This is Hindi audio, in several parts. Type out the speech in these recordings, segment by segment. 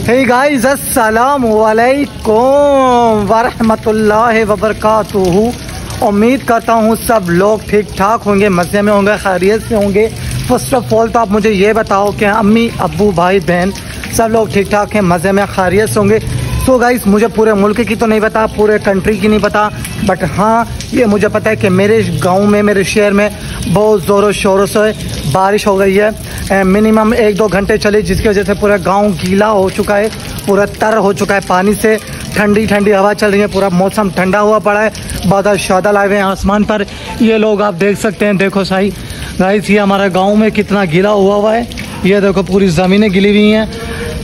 हे गाइस, अस्सलाम वालेकुम वरहमतुल्लाहि वबरकातुहू। उम्मीद करता हूँ सब लोग ठीक ठाक होंगे, मज़े में होंगे, खैरियत से होंगे। फर्स्ट ऑफ ऑल तो आप मुझे ये बताओ कि अम्मी अब्बू भाई बहन सब लोग ठीक ठाक हैं, मज़े में खैरियत से होंगे। तो गाइस, मुझे पूरे मुल्क की तो नहीं पता, पूरे कंट्री की नहीं पता, बट हाँ ये मुझे पता है कि मेरे गांव में, मेरे शहर में बहुत ज़ोरों शोरों से बारिश हो गई है। मिनिमम 1-2 घंटे चली, जिसकी वजह से पूरा गांव गीला हो चुका है, पूरा तर हो चुका है पानी से। ठंडी ठंडी हवा चल रही है, पूरा मौसम ठंडा हुआ पड़ा है, बादल शादल आए हुए हैं आसमान पर। ये लोग आप देख सकते हैं, देखो सही गाइस, ये हमारा गाँव में कितना गीला हुआ है। ये देखो पूरी ज़मीनें गिली हुई हैं।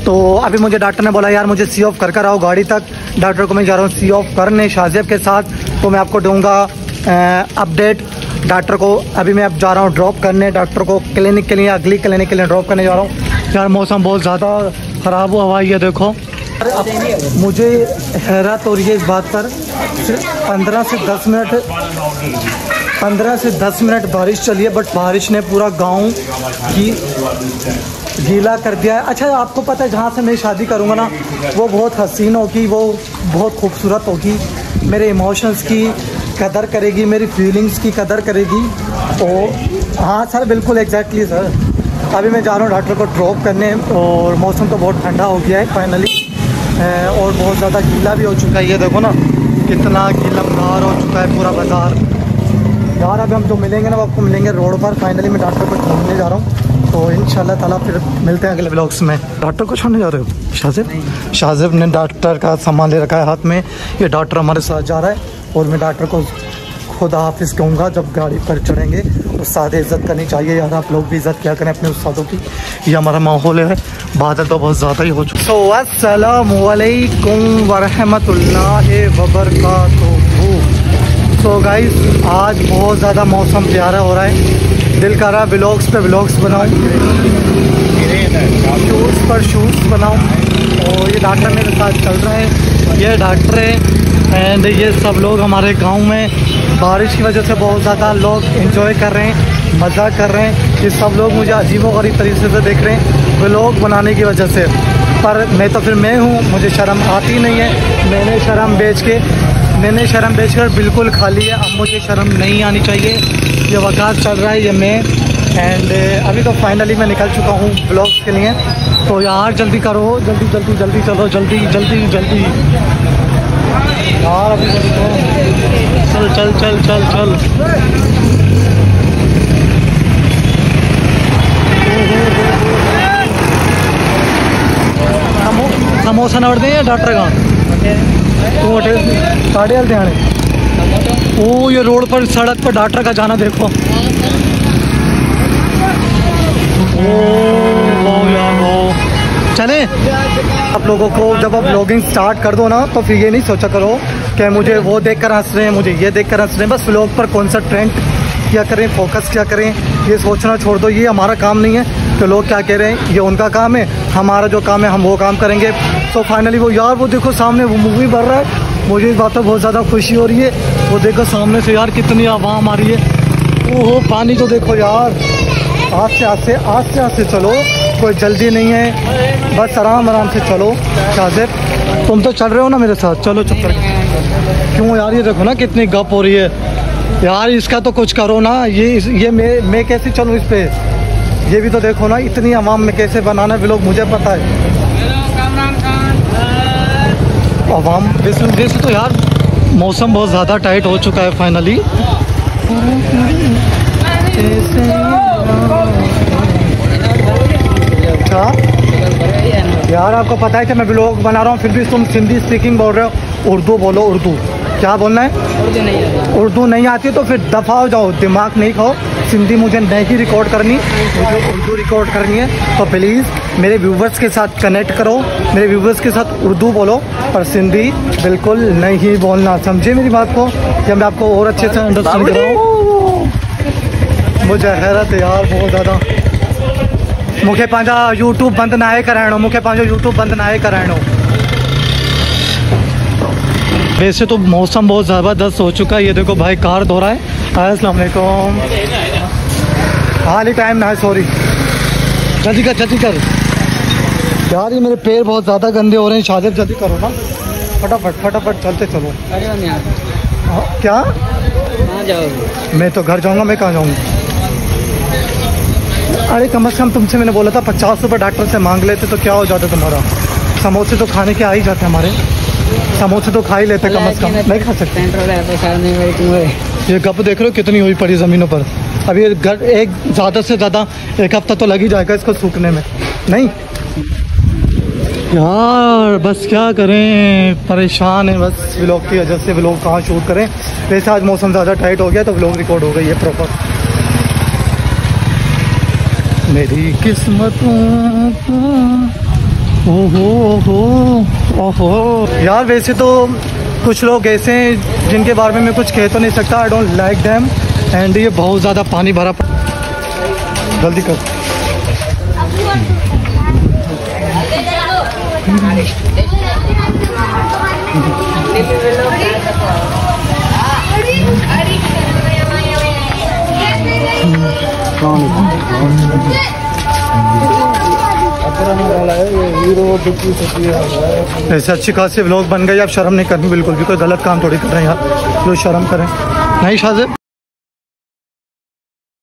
तो अभी मुझे डॉक्टर ने बोला यार मुझे सी ऑफ कर आओ गाड़ी तक। डॉक्टर को मैं जा रहा हूँ सी ऑफ करने शाहजेब के साथ, तो मैं आपको दूंगा अपडेट डॉक्टर को। अभी मैं अब जा रहा हूँ ड्रॉप करने डॉक्टर को क्लिनिक के लिए, अगली क्लिनिक के लिए ड्रॉप करने जा रहा हूँ। यार मौसम बहुत ज़्यादा ख़राब हुआ है, ये देखो। मुझे हैरत हो रही है इस बात पर, सिर्फ 15 से 10 मिनट बारिश चली है, बट बारिश ने पूरा गाँव की गीला कर दिया है। अच्छा, आपको पता है जहाँ से मैं शादी करूँगा ना, वो बहुत हसीन होगी, वो बहुत खूबसूरत होगी, मेरे इमोशंस की कदर करेगी, मेरी फीलिंग्स की कदर करेगी। तो हाँ सर, बिल्कुल एग्जैक्टली सर। अभी मैं जा रहा हूँ डॉक्टर को ड्रॉप करने, और मौसम तो बहुत ठंडा हो गया है फाइनली, और बहुत ज़्यादा गीला भी हो चुका है। ये देखो ना कितना गीलादार हो चुका है पूरा बाज़ार। यार अभी हम जो मिलेंगे ना, वो आपको मिलेंगे रोड पर। फाइनली मैं डॉक्टर को छोड़ने जा रहा हूँ, तो इंशाल्लाह ताला फिर मिलते हैं अगले ब्लॉग्स में। डॉक्टर को छोड़ने जा रहे हो शाहजेब? शाहजेब ने डॉक्टर का सामान ले रखा है हाथ में। ये डॉक्टर हमारे साथ जा रहा है, और मैं डॉक्टर को खुदा हाफिज़ कहूँगा जब गाड़ी पर चढ़ेंगे। उस्ताद इज़्ज़त करनी चाहिए यार, आप लोग भी इज़्ज़त किया करें अपने उस्तादों की। ये हमारा माहौल है, बादल तो बहुत ज़्यादा ही हो चुका है। तो अस्सलामु अलैकुम वरहमतुल्लाहि वबरकातुहू। तो गाइस, आज बहुत ज़्यादा मौसम प्यारा हो रहा है, दिल कर रहा है व्लॉग्स पे व्लॉग्स बनाऊँ, शूज़ पर शूज़ बनाऊँ। और ये डॉक्टर मेरे साथ चल रहे हैं, ये डॉक्टर है। एंड ये सब लोग हमारे गांव में बारिश की वजह से बहुत ज़्यादा लोग एंजॉय कर रहे हैं, मज़ा कर रहे हैं। ये सब लोग मुझे अजीबोगरीब तरीके से देख रहे हैं व्लॉग बनाने की वजह से, पर मैं तो फिर मैं हूँ, मुझे शर्म आती नहीं है। मैंने शर्म बेच कर बिल्कुल खाली है, अब मुझे शर्म नहीं आनी चाहिए। ये वक़्त चल रहा है, ये मैं। एंड अभी तो फाइनली मैं निकल चुका हूँ ब्लॉग्स के लिए। तो यार जल्दी करो, जल्दी जल्दी जल्दी चलो, जल्दी जल्दी जल्दी यार, अभी चल चल चल चल चल। समोसा नड़ दें डॉक्टर का तो साढ़े हल ध्यान। ओ ये रोड पर सड़क पर डॉक्टर का जाना देखो। ओ यार चले। आप लोगों को जब आप व्लॉगिंग स्टार्ट कर दो ना, तो फिर ये नहीं सोचा करो कि मुझे वो देखकर हंस रहे हैं, मुझे ये देखकर हंस रहे हैं। बस व्लॉग पर कॉन्सेंट्रेट क्या करें, फोकस क्या करें, ये सोचना छोड़ दो। ये हमारा काम नहीं है तो लोग क्या कह रहे हैं, ये उनका काम है। हमारा जो काम है हम वो काम करेंगे। तो फाइनली वो यार, वो देखो सामने वो मूवी बढ़ रहा है, मुझे इस बात पर बहुत ज़्यादा खुशी हो रही है। वो देखो सामने से यार कितनी आवाम आ रही है। ओहो, पानी तो देखो यार। आस्ते आस्ते चलो, कोई जल्दी नहीं है, बस आराम आराम से चलो। शाहजेब तुम तो चल रहे हो ना मेरे साथ, चलो चुप कर। क्यों यार, ये देखो ना कितनी गप हो रही है यार, इसका तो कुछ करो ना। ये मैं कैसे चलूँ इस पे? ये भी तो देखो ना, इतनी आवाम में कैसे बनाना है व्लॉग, मुझे पता है। आवाम वैसे तो यार मौसम बहुत ज़्यादा टाइट हो चुका है फाइनली। क्या यार, आपको पता है कि मैं व्लॉग बना रहा हूँ, फिर भी तुम सिंधी स्पीकिंग बोल रहे हो। उर्दू बोलो, उर्दू। क्या बोलना है? उर्दू नहीं आती तो फिर दफ़ा हो जाओ, दिमाग नहीं खाओ। सिंधी मुझे नहीं रिकॉर्ड करनी, मुझे उर्दू रिकॉर्ड करनी है। तो प्लीज़ मेरे व्यूवर्स के साथ कनेक्ट करो, मेरे व्यूवर्स के साथ उर्दू बोलो, पर सिंधी बिल्कुल नहीं बोलना। समझे मेरी बात को, या मैं आपको और अच्छे से अंडरस्टैंड कर रहा हूँ? मुझे हैरत है यार बहुत ज़्यादा। मूंखे पंहिंजा यूट्यूब बंद ना कराइणो, मूंखे पंहिंजो यूट्यूब बंद ना कराइणो। वैसे तो मौसम बहुत ज़बरदस्त हो चुका है। ये देखो भाई कार धो रहा है। अस्सलाम वालेकुम। हाल ही टाइम ना है, सॉरी। जल्दी कर जल्दी कर। यार ये मेरे पैर बहुत ज़्यादा गंदे हो रहे हैं। शाजिब जल्दी करो ना, फटाफट फटाफट चलते चलो। क्या कहाँ जाओगे? मैं तो घर जाऊंगा। मैं कहाँ जाऊंगा? अरे कम से कम तुमसे मैंने बोला था 50 रुपये डॉक्टर से मांग लेते तो क्या हो जाता तुम्हारा। समोसे तो खाने के आ ही जाते हमारे, समोसे तो खा ही लेते कम से कम। नहीं खा सकते। ये गप देख रहे हो कितनी हुई पड़ी ज़मीनों पर। अभी घर एक ज़्यादा से ज़्यादा 1 हफ्ता तो लग ही जाएगा इसको सूखने में। नहीं यार बस क्या करें, परेशान है बस व्लॉग की वजह से। व्लॉग कहाँ शूट करें। वैसे आज मौसम ज़्यादा टाइट हो गया तो व्लॉग रिकॉर्ड हो गई है प्रॉपर। मेरी किस्मतों ओहो यार। वैसे तो कुछ लोग ऐसे हैं जिनके बारे में मैं कुछ कह तो नहीं सकता। I don't like them. And ये बहुत ज़्यादा पानी भरा। जल्दी कर। ऐसे अच्छी खासी व्लॉग बन गई। अब शर्म नहीं करनी बिल्कुल भी। कोई गलत काम थोड़ी कर रहे हैं यार, जो शर्म करें। नहीं शाजिब